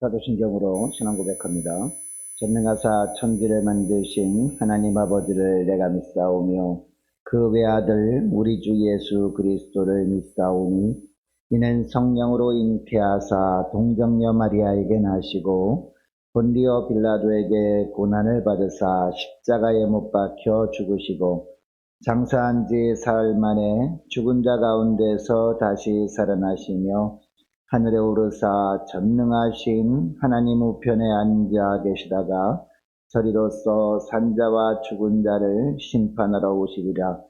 사도신경으로 신앙 고백합니다. 전능하사 천지를 만드신 하나님 아버지를 내가 믿사오며 그 외아들 우리 주 예수 그리스도를 믿사오니 이는 성령으로 잉태하사 동정녀 마리아에게 나시고 본디오 빌라도에게 고난을 받으사 십자가에 못 박혀 죽으시고 장사한 지 사흘 만에 죽은 자 가운데서 다시 살아나시며 하늘에 오르사 전능하신 하나님 우편에 앉아 계시다가 저리로서 산자와 죽은 자를 심판하러 오시리라.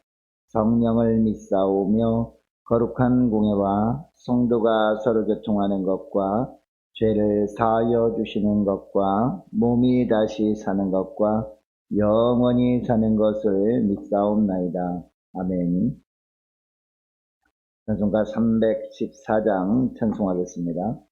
성령을 믿사오며 거룩한 공예와 성도가 서로 교통하는 것과 죄를 사하여 주시는 것과 몸이 다시 사는 것과 영원히 사는 것을 믿사옵나이다. 아멘. 찬송가 314장 찬송하겠습니다.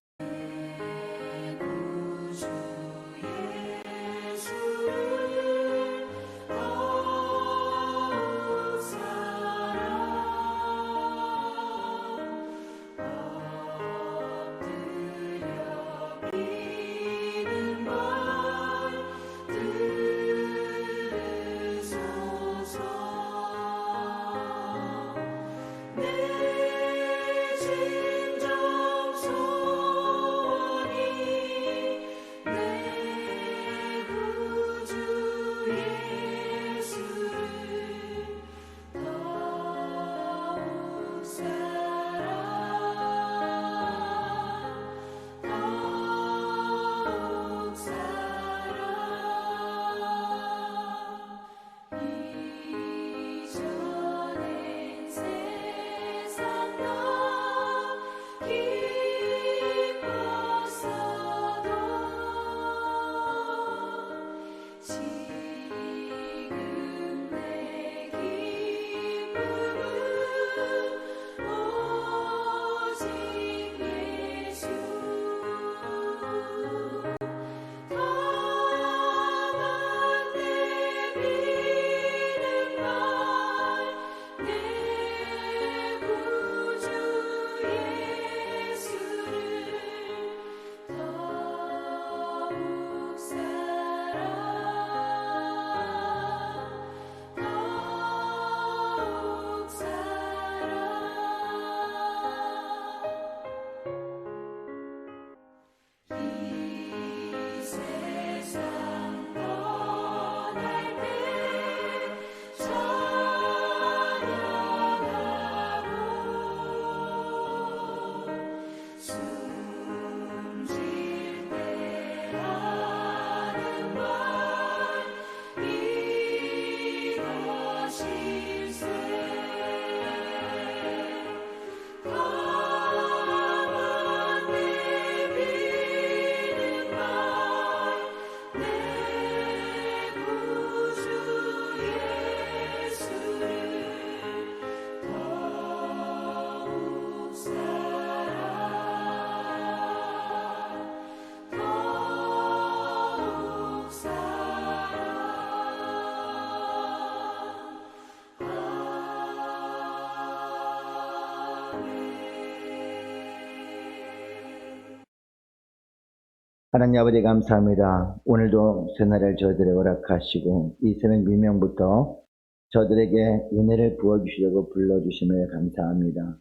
하나님 아버지 감사합니다. 오늘도 새날을 저희들에게 허락하시고 이 새벽 미명부터 저들에게 은혜를 부어주시려고 불러주심을 감사합니다.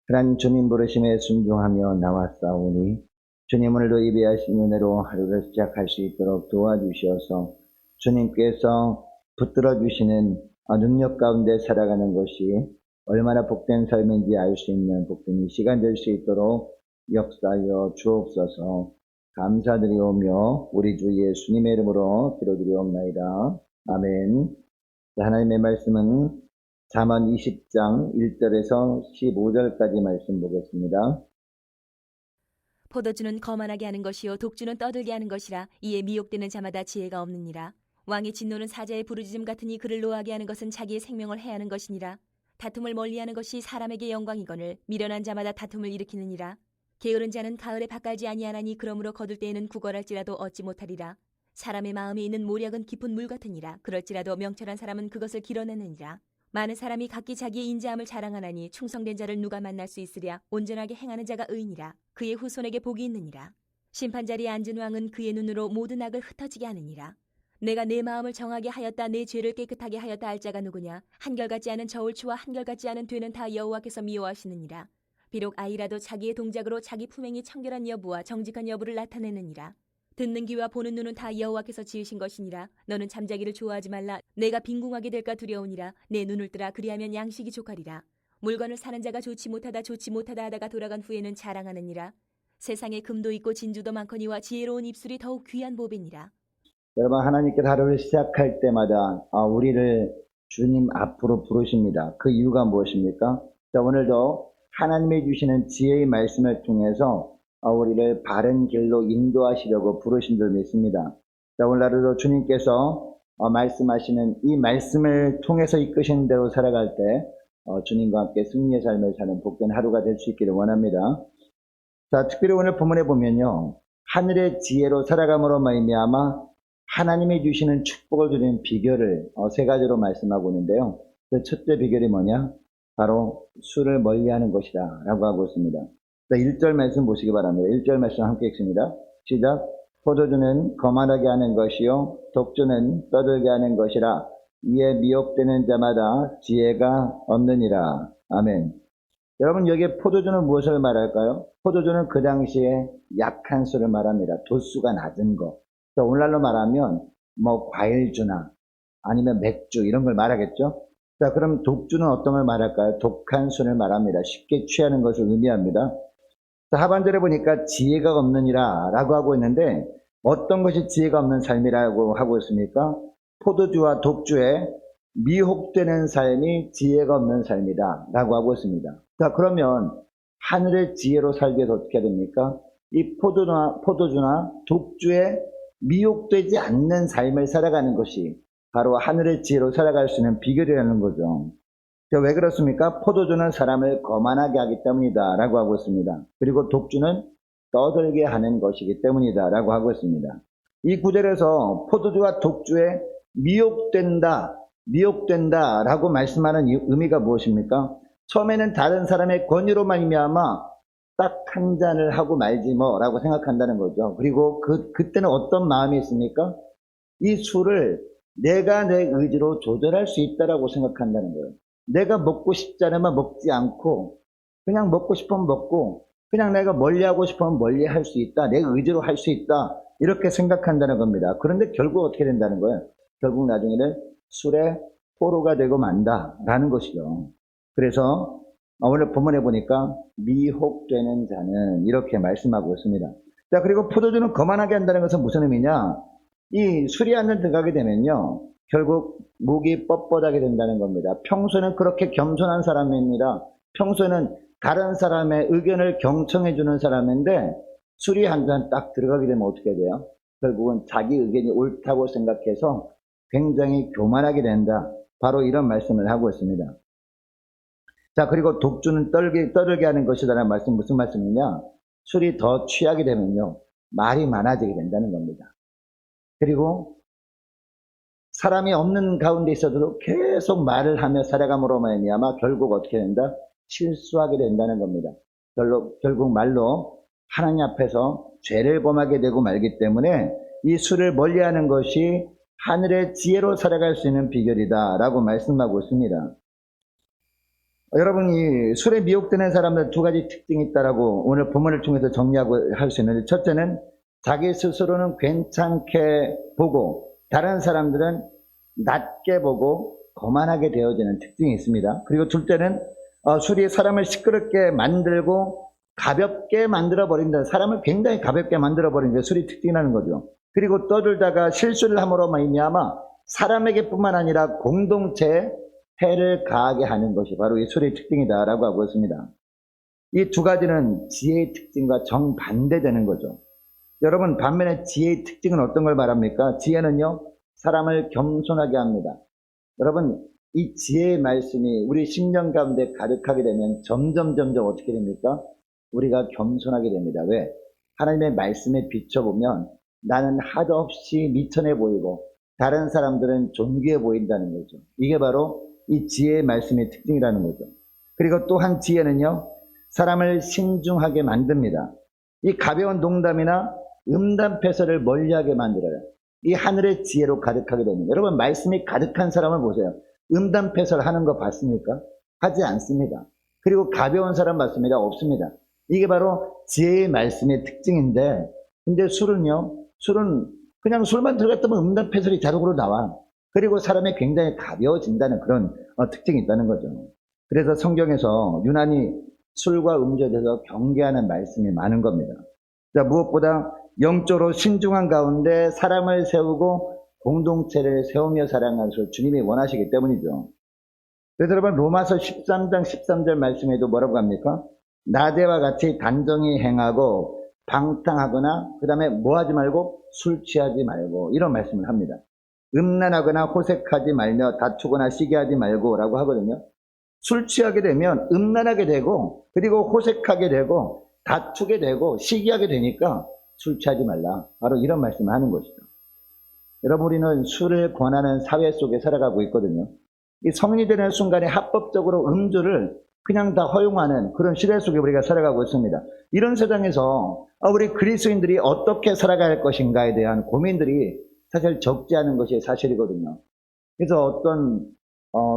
하나님 주님 부르심에 순종하며 나왔사오니 주님 오늘도 예비하신 은혜로 하루를 시작할 수 있도록 도와주셔서 주님께서 붙들어 주시는 능력 가운데 살아가는 것이 얼마나 복된 삶인지 알 수 있는 복된 이 시간 될 수 있도록 역사하여 주옵소서. 감사드리오며 우리 주 예수님의 이름으로 기도드리옵나이다. 아멘. 하나님의 말씀은 잠언 20장 1절에서 15절까지 말씀 보겠습니다. 포도주는 거만하게 하는 것이요 독주는 떠들게 하는 것이라. 이에 미혹되는 자마다 지혜가 없느니라. 왕의 진노는 사자의 부르짖음 같으니 그를 노하게 하는 것은 자기의 생명을 해하는 것이니라. 다툼을 멀리하는 것이 사람에게 영광이거늘 미련한 자마다 다툼을 일으키느니라. 게으른 자는 가을에 밭갈지 아니하나니 그러므로 거둘 때에는 구걸할지라도 얻지 못하리라. 사람의 마음에 있는 모략은 깊은 물 같으니라. 그럴지라도 명철한 사람은 그것을 길어내느니라. 많은 사람이 각기 자기의 인자함을 자랑하나니 충성된 자를 누가 만날 수 있으랴. 온전하게 행하는 자가 의인이라. 그의 후손에게 복이 있느니라. 심판자리에 앉은 왕은 그의 눈으로 모든 악을 흩어지게 하느니라. 내가 내 마음을 정하게 하였다, 내 죄를 깨끗하게 하였다 할 자가 누구냐? 한결같지 않은 저울추와 한결같지 않은 되는 다 여호와께서 미워하시느니라. 비록 아이라도 자기의 동작으로 자기 품행이 청결한 여부와 정직한 여부를 나타내느니라. 듣는 귀와 보는 눈은 다 여호와께서 지으신 것이니라. 너는 잠자기를 좋아하지 말라. 내가 빈궁하게 될까 두려우니라. 내 눈을 뜨라. 그리하면 양식이 족하리라. 물건을 사는 자가 좋지 못하다 하다가 돌아간 후에는 자랑하느니라. 세상에 금도 있고 진주도 많거니와 지혜로운 입술이 더욱 귀한 보배니라. 여러분, 하나님께서 하루를 시작할 때마다 우리를 주님 앞으로 부르십니다. 그 이유가 무엇입니까? 자, 오늘도 하나님이 주시는 지혜의 말씀을 통해서 우리를 바른 길로 인도하시려고 부르신 줄 믿습니다. 자, 오늘 하루도 주님께서 말씀하시는 이 말씀을 통해서 이끄신 대로 살아갈 때 주님과 함께 승리의 삶을 사는 복된 하루가 될 수 있기를 원합니다. 자, 특별히 오늘 본문에 보면요, 하늘의 지혜로 살아감으로 말미암아 하나님이 주시는 축복을 주는 비결을 세 가지로 말씀하고 있는데요. 그 첫째 비결이 뭐냐? 바로 술을 멀리하는 것이다 라고 하고 있습니다. 자, 1절 말씀 보시기 바랍니다. 1절 말씀 함께 읽습니다. 시작. 포도주는 거만하게 하는 것이요 독주는 떠들게 하는 것이라. 이에 미혹되는 자마다 지혜가 없느니라. 아멘. 여러분, 여기에 포도주는 무엇을 말할까요? 포도주는 그 당시에 약한 술을 말합니다. 도수가 낮은 거. 오늘날로 말하면 과일주나 아니면 맥주 이런 걸 말하겠죠. 자, 그럼 독주는 어떤 걸 말할까요? 독한 술을 말합니다. 쉽게 취하는 것을 의미합니다. 자, 하반절에 보니까 지혜가 없느니라 라고 하고 있는데, 어떤 것이 지혜가 없는 삶이라고 하고 있습니까? 포도주와 독주에 미혹되는 삶이 지혜가 없는 삶이다 라고 하고 있습니다. 자, 그러면 하늘의 지혜로 살기 위해서 어떻게 해야 됩니까? 이 포도주나 독주에 미혹되지 않는 삶을 살아가는 것이 바로 하늘의 지혜로 살아갈 수 있는 비결이라는 거죠. 왜 그렇습니까? 포도주는 사람을 거만하게 하기 때문이다 라고 하고 있습니다. 그리고 독주는 떠들게 하는 것이기 때문이다 라고 하고 있습니다. 이 구절에서 포도주와 독주에 미혹된다 라고 말씀하는 의미가 무엇입니까? 처음에는 다른 사람의 권유로 말미암아 딱 한 잔을 하고 말지 뭐 라고 생각한다는 거죠. 그리고 그때는 어떤 마음이 있습니까? 이 술을 내가 내 의지로 조절할 수 있다라고 생각한다는 거예요. 내가 먹고 싶지 않으면 먹지 않고, 그냥 먹고 싶으면 먹고, 그냥 내가 멀리하고 싶으면 멀리할 수 있다, 내 의지로 할 수 있다, 이렇게 생각한다는 겁니다. 그런데 결국 어떻게 된다는 거예요? 결국 나중에는 술의 포로가 되고 만다라는 것이죠. 그래서 오늘 본문에 보니까 미혹되는 자는 이렇게 말씀하고 있습니다. 자, 그리고 포도주는 거만하게 한다는 것은 무슨 의미냐? 이 술이 한 잔 들어가게 되면요, 결국 목이 뻣뻣하게 된다는 겁니다. 평소에는 그렇게 겸손한 사람입니다. 평소에는 다른 사람의 의견을 경청해 주는 사람인데, 술이 한 잔 딱 들어가게 되면 어떻게 돼요? 결국은 자기 의견이 옳다고 생각해서 굉장히 교만하게 된다. 바로 이런 말씀을 하고 있습니다. 자, 그리고 독주는 떠들게 하는 것이다라는 말씀, 무슨 말씀이냐? 술이 더 취하게 되면요, 말이 많아지게 된다는 겁니다. 그리고 사람이 없는 가운데 있어도 계속 말을 하며 살아감으로 말미암아 결국 어떻게 된다? 실수하게 된다는 겁니다. 결국 말로 하나님 앞에서 죄를 범하게 되고 말기 때문에 이 술을 멀리하는 것이 하늘의 지혜로 살아갈 수 있는 비결이다 라고 말씀하고 있습니다. 여러분, 이 술에 미혹되는 사람들 두 가지 특징이 있다라고 오늘 본문을 통해서 정리하고 할 수 있는데, 첫째는 자기 스스로는 괜찮게 보고 다른 사람들은 낮게 보고 거만하게 되어지는 특징이 있습니다. 그리고 둘째는 술이 사람을 시끄럽게 만들고 가볍게 만들어버린다. 사람을 굉장히 가볍게 만들어버리는 게 술이 특징이라는 거죠. 그리고 떠들다가 실수를 함으로 말미암아 사람에게 뿐만 아니라 공동체에 해를 가하게 하는 것이 바로 이 술의 특징이다라고 하고 있습니다. 이 두 가지는 지혜의 특징과 정반대되는 거죠. 여러분, 반면에 지혜의 특징은 어떤 걸 말합니까? 지혜는요, 사람을 겸손하게 합니다. 여러분, 이 지혜의 말씀이 우리 심령 가운데 가득하게 되면 점점 어떻게 됩니까? 우리가 겸손하게 됩니다. 왜? 하나님의 말씀에 비춰보면 나는 하도 없이 미천해 보이고 다른 사람들은 존귀해 보인다는 거죠. 이게 바로 이 지혜의 말씀의 특징이라는 거죠. 그리고 또 한 지혜는요, 사람을 신중하게 만듭니다. 이 가벼운 농담이나 음담패설을 멀리하게 만들어요. 이 하늘의 지혜로 가득하게 됩니다. 여러분, 말씀이 가득한 사람을 보세요. 음담패설 하는 거 봤습니까? 하지 않습니다. 그리고 가벼운 사람 봤습니다? 없습니다. 이게 바로 지혜의 말씀의 특징인데, 근데 술은요, 술은 그냥 술만 들어갔다면 음담패설이 자동으로 나와. 그리고 사람이 굉장히 가벼워진다는 그런 특징이 있다는 거죠. 그래서 성경에서 유난히 술과 음주에 대해서 경계하는 말씀이 많은 겁니다. 자, 무엇보다 영적으로 신중한 가운데 사람을 세우고 공동체를 세우며 살아가는 것을 주님이 원하시기 때문이죠. 그래서 여러분, 로마서 13장 13절 말씀에도 뭐라고 합니까? 나대와 같이 단정히 행하고 방탕하거나 그 다음에 뭐 하지 말고 술 취하지 말고 이런 말씀을 합니다. 음란하거나 호색하지 말며 다투거나 시기하지 말고 라고 하거든요. 술 취하게 되면 음란하게 되고 그리고 호색하게 되고 다투게 되고 시기하게 되니까 술 취하지 말라. 바로 이런 말씀을 하는 것이죠. 여러분, 우리는 술을 권하는 사회 속에 살아가고 있거든요. 이 성인이 되는 순간에 합법적으로 음주를 그냥 다 허용하는 그런 시대 속에 우리가 살아가고 있습니다. 이런 세상에서 우리 그리스도인들이 어떻게 살아갈 것인가에 대한 고민들이 사실 적지 않은 것이 사실이거든요. 그래서 어떤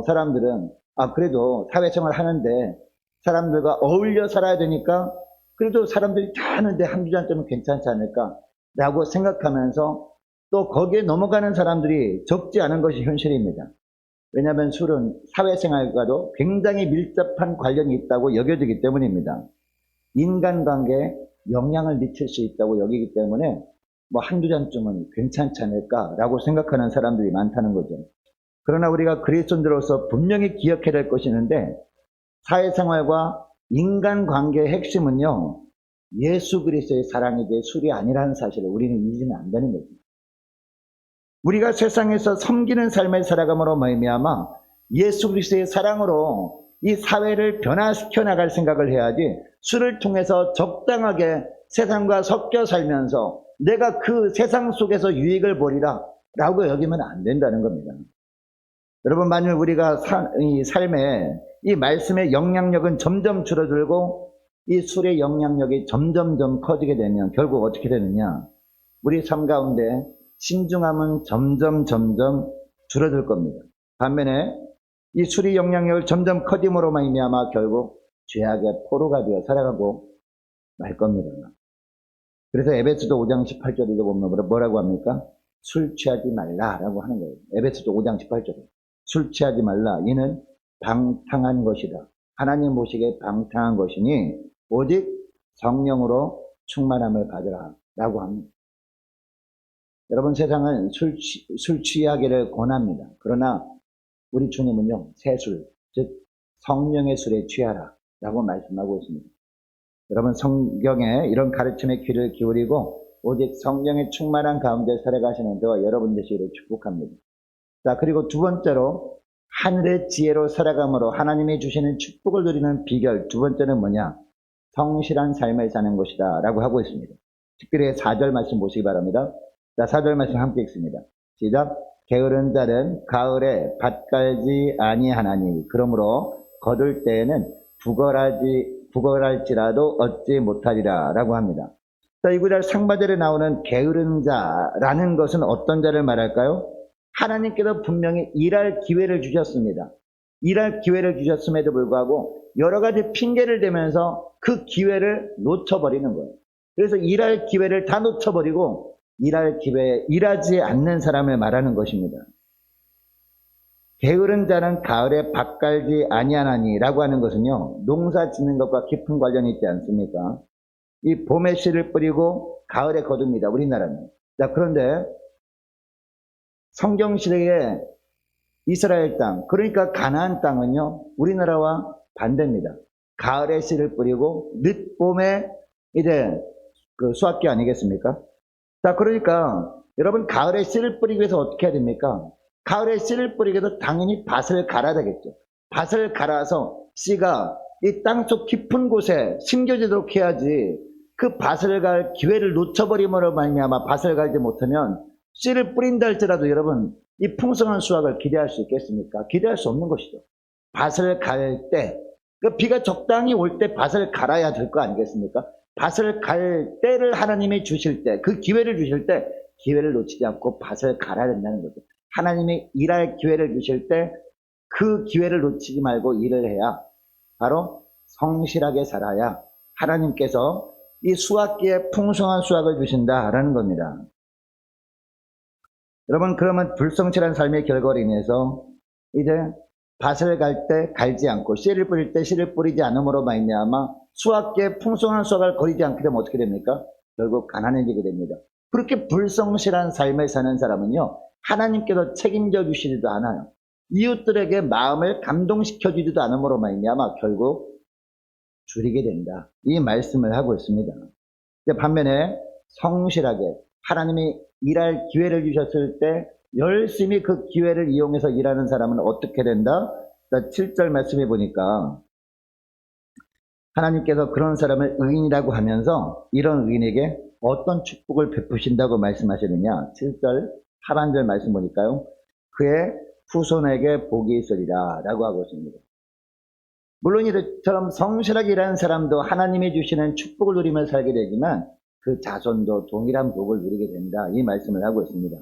사람들은 그래도 사회생활 하는데 사람들과 어울려 살아야 되니까 그래도 사람들이 다 하는데 한두 잔쯤은 괜찮지 않을까 라고 생각하면서 또 거기에 넘어가는 사람들이 적지 않은 것이 현실입니다. 왜냐하면 술은 사회생활과도 굉장히 밀접한 관련이 있다고 여겨지기 때문입니다. 인간관계에 영향을 미칠 수 있다고 여기기 때문에 뭐 한두 잔쯤은 괜찮지 않을까라고 생각하는 사람들이 많다는 거죠. 그러나 우리가 그리스도인들로서 분명히 기억해야 될 것이 있는데, 사회생활과 인간관계의 핵심은요, 예수 그리스도의 사랑이지 술이 아니라는 사실을 우리는 잊으면 안 되는 거죠. 우리가 세상에서 섬기는 삶을 살아감으로 말미암아 예수 그리스도의 사랑으로 이 사회를 변화시켜 나갈 생각을 해야지, 술을 통해서 적당하게 세상과 섞여 살면서 내가 그 세상 속에서 유익을 보리라 라고 여기면 안 된다는 겁니다. 여러분, 만일 우리가 이 삶에 이 말씀의 영향력은 점점 줄어들고 이 술의 영향력이 점점점 커지게 되면 결국 어떻게 되느냐, 우리 삶 가운데 신중함은 점점 줄어들 겁니다. 반면에 이 술의 영향력을 점점 커짐으로 말미암아 결국 죄악의 포로가 되어 살아가고 말 겁니다. 그래서 에베소서 5장 18절에 보면 뭐라고 합니까? 술 취하지 말라라고 하는 거예요. 에베소서 5장 18절에 술 취하지 말라, 이는 방탕한 것이다. 하나님 보시기에 방탕한 것이니 오직 성령으로 충만함을 받으라 라고 합니다. 여러분, 세상은 술 취하기를 권합니다. 그러나 우리 주님은요, 새술, 즉 성령의 술에 취하라 라고 말씀하고 있습니다. 여러분, 성경에 이런 가르침에 귀를 기울이고 오직 성령의 충만한 가운데 살아가시는 저와 여러분 되시기를 축복합니다. 자, 그리고 두 번째로 하늘의 지혜로 살아감으로 하나님이 주시는 축복을 누리는 비결, 두 번째는 뭐냐? 성실한 삶을 사는 것이다 라고 하고 있습니다. 특별히 4절 말씀 보시기 바랍니다. 자, 4절 말씀 함께 읽습니다. 시작. 게으른 자는 가을에 밭 갈지 아니하나니 그러므로 거둘 때에는 부걸할지라도 얻지 못하리라 라고 합니다. 자, 이 구절 상반절에 나오는 게으른 자라는 것은 어떤 자를 말할까요? 하나님께서 분명히 일할 기회를 주셨습니다. 일할 기회를 주셨음에도 불구하고 여러 가지 핑계를 대면서 그 기회를 놓쳐버리는 거예요. 그래서 일할 기회를 다 놓쳐버리고 일할 기회에 일하지 않는 사람을 말하는 것입니다. 게으른 자는 가을에 밭 갈지 아니하나니 라고 하는 것은요, 농사 짓는 것과 깊은 관련이 있지 않습니까? 이 봄에 씨를 뿌리고 가을에 거둡니다, 우리나라는. 자, 그런데 성경시대에 이스라엘 땅, 그러니까 가나안 땅은요, 우리나라와 반대입니다. 가을에 씨를 뿌리고 늦봄에 이제 그 수확기 아니겠습니까? 자, 그러니까 여러분, 가을에 씨를 뿌리기 위해서 어떻게 해야 됩니까? 가을에 씨를 뿌리기 위해서 당연히 밭을 갈아야 되겠죠. 밭을 갈아서 씨가 이 땅속 깊은 곳에 심겨지도록 해야지, 그 밭을 갈 기회를 놓쳐버림으로 말미암아 밭을 갈지 못하면 씨를 뿌린다 할지라도 여러분, 이 풍성한 수확을 기대할 수 있겠습니까? 기대할 수 없는 것이죠. 밭을 갈 때, 그 비가 적당히 올 때 밭을 갈아야 될 거 아니겠습니까? 밭을 갈 때를 하나님이 주실 때, 그 기회를 주실 때 기회를 놓치지 않고 밭을 갈아야 된다는 거죠. 하나님이 일할 기회를 주실 때 그 기회를 놓치지 말고 일을 해야, 바로 성실하게 살아야 하나님께서 이 수확기에 풍성한 수확을 주신다라는 겁니다. 여러분, 그러면 불성실한 삶의 결과로 인해서 이제 밭을 갈 때 갈지 않고 씨를 뿌릴 때 씨를 뿌리지 않음으로 말미암아 수확기에 풍성한 수확을 거두지 않게 되면 어떻게 됩니까? 결국 가난해지게 됩니다. 그렇게 불성실한 삶을 사는 사람은요, 하나님께서 책임져 주시지도 않아요. 이웃들에게 마음을 감동시켜 주지도 않음으로 말미암아 결국 줄이게 된다, 이 말씀을 하고 있습니다. 반면에 성실하게 하나님이 일할 기회를 주셨을 때 열심히 그 기회를 이용해서 일하는 사람은 어떻게 된다? 7절 말씀해 보니까 하나님께서 그런 사람을 의인이라고 하면서 이런 의인에게 어떤 축복을 베푸신다고 말씀하시느냐? 7절 하반절 말씀 보니까요, 그의 후손에게 복이 있으리라 라고 하고 있습니다. 물론 이처럼 성실하게 일하는 사람도 하나님이 주시는 축복을 누리며 살게 되지만 그 자손도 동일한 복을 누리게 된다, 이 말씀을 하고 있습니다.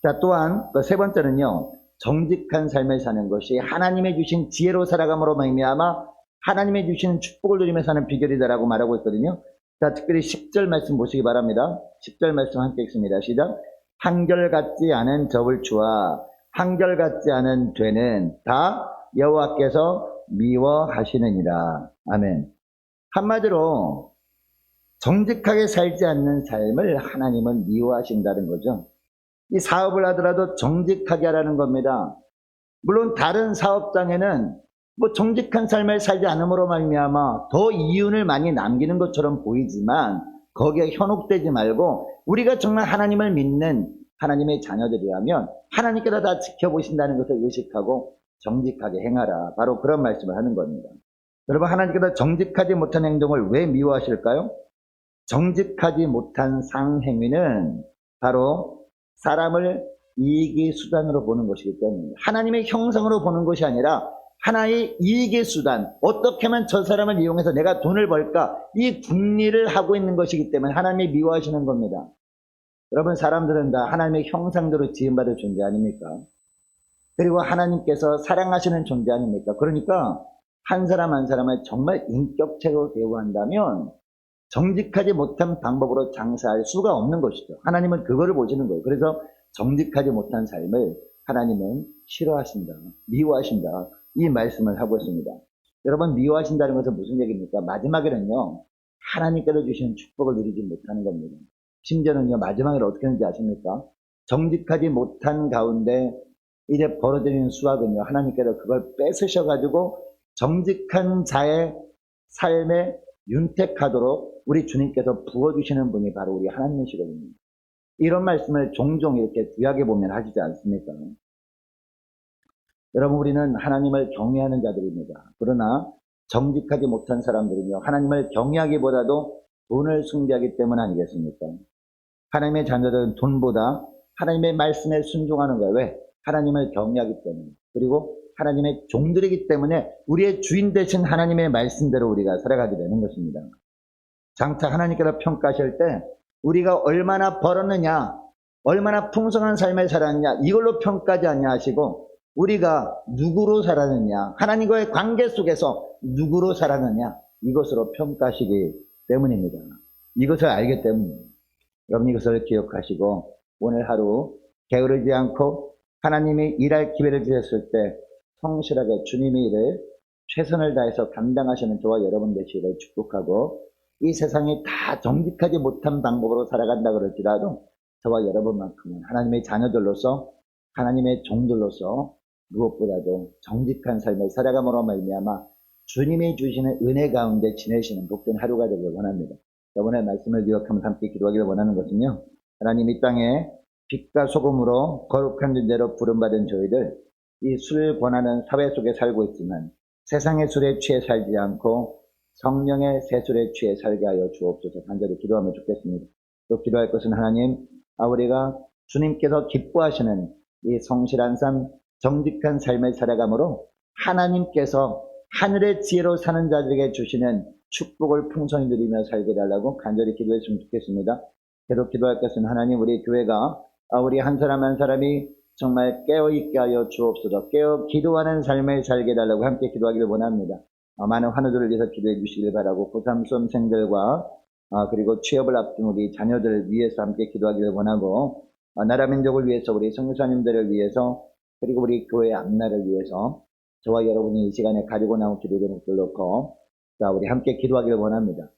자, 또한 세 번째는요, 정직한 삶을 사는 것이 하나님의 주신 지혜로 살아감으로 말미암아 하나님의 주시는 축복을 누리며 사는 비결이다라고 말하고 있거든요. 자, 특별히 10절 말씀 보시기 바랍니다. 10절 말씀 함께 읽습니다. 시작. 한결같지 않은 저울추와 한결같지 않은 되는 다 여호와께서 미워하시느니라. 아멘. 한마디로 정직하게 살지 않는 삶을 하나님은 미워하신다는 거죠. 이 사업을 하더라도 정직하게 하라는 겁니다. 물론 다른 사업장에는 정직한 삶을 살지 않음으로 말미암아 더 이윤을 많이 남기는 것처럼 보이지만 거기에 현혹되지 말고 우리가 정말 하나님을 믿는 하나님의 자녀들이라면 하나님께서 다 지켜보신다는 것을 의식하고 정직하게 행하라, 바로 그런 말씀을 하는 겁니다. 여러분, 하나님께서 정직하지 못한 행동을 왜 미워하실까요? 정직하지 못한 상행위는 바로 사람을 이익의 수단으로 보는 것이기 때문입니다. 하나님의 형상으로 보는 것이 아니라 하나의 이익의 수단, 어떻게 하면 저 사람을 이용해서 내가 돈을 벌까, 이 궁리를 하고 있는 것이기 때문에 하나님이 미워하시는 겁니다. 여러분, 사람들은 다 하나님의 형상대로 지음받을 존재 아닙니까? 그리고 하나님께서 사랑하시는 존재 아닙니까? 그러니까 한 사람 한 사람을 정말 인격체로 대우한다면 정직하지 못한 방법으로 장사할 수가 없는 것이죠. 하나님은 그거를 보시는 거예요. 그래서 정직하지 못한 삶을 하나님은 싫어하신다, 미워하신다, 이 말씀을 하고 있습니다. 여러분, 미워하신다는 것은 무슨 얘기입니까? 마지막에는요, 하나님께서 주시는 축복을 누리지 못하는 겁니다. 심지어는요, 마지막에 어떻게 하는지 아십니까? 정직하지 못한 가운데 이제 벌어들이는 수확은요, 하나님께서 그걸 뺏으셔가지고 정직한 자의 삶에 윤택하도록 우리 주님께서 부어주시는 분이 바로 우리 하나님이시거든요. 이런 말씀을 종종 이렇게 구약에 보면 하시지 않습니까? 여러분, 우리는 하나님을 경외하는 자들입니다. 그러나 정직하지 못한 사람들은요, 하나님을 경외하기보다도 돈을 숭배하기 때문 아니겠습니까? 하나님의 자녀들은 돈보다 하나님의 말씀에 순종하는 거예요. 왜? 하나님을 경외하기 때문에. 그리고 하나님의 종들이기 때문에 우리의 주인 되신 하나님의 말씀대로 우리가 살아가게 되는 것입니다. 장차 하나님께서 평가하실 때 우리가 얼마나 벌었느냐, 얼마나 풍성한 삶을 살았느냐, 이걸로 평가하지 않냐 하시고, 우리가 누구로 살았느냐, 하나님과의 관계 속에서 누구로 살았느냐, 이것으로 평가하시기 때문입니다. 이것을 알기 때문입니다. 여러분, 이것을 기억하시고 오늘 하루 게으르지 않고 하나님이 일할 기회를 주셨을 때 성실하게 주님의 일을 최선을 다해서 감당하시는 저와 여러분 되시기를 축복하고, 이 세상이 다 정직하지 못한 방법으로 살아간다 그럴지라도 저와 여러분만큼은 하나님의 자녀들로서, 하나님의 종들로서 무엇보다도 정직한 삶을 살아감으로 말미암아 주님이 주시는 은혜 가운데 지내시는 복된 하루가 되길 원합니다. 이번에 말씀을 기억하면서 함께 기도하기를 원하는 것은요, 하나님, 이 땅에 빛과 소금으로 거룩한 존재로 부름받은 저희들, 이 술을 권하는 사회 속에 살고 있지만 세상의 술에 취해 살지 않고 성령의 새술에 취해 살게 하여 주옵소서. 간절히 기도하며 죽겠습니다. 또 기도할 것은 하나님, 우리가 주님께서 기뻐하시는 이 성실한 삶, 정직한 삶을 살아감으로 하나님께서 하늘의 지혜로 사는 자들에게 주시는 축복을 풍성히 누리며 살게 달라고 간절히 기도했으면 좋겠습니다. 계속 기도할 것은 하나님 우리 교회가 우리 한 사람 한 사람이 정말 깨어있게 하여 주옵소서. 깨어 기도하는 삶을 살게 달라고 함께 기도하기를 원합니다. 많은 환우들을 위해서 기도해 주시길 바라고 고3 수험생들과 그리고 취업을 앞둔 우리 자녀들을 위해서 함께 기도하기를 원하고 나라 민족을 위해서 우리 성교사님들을 위해서 그리고 우리 교회 앞날을 위해서 저와 여러분이 이 시간에 가지고 나온 기도 제목들 놓고 우리 함께 기도하기를 원합니다.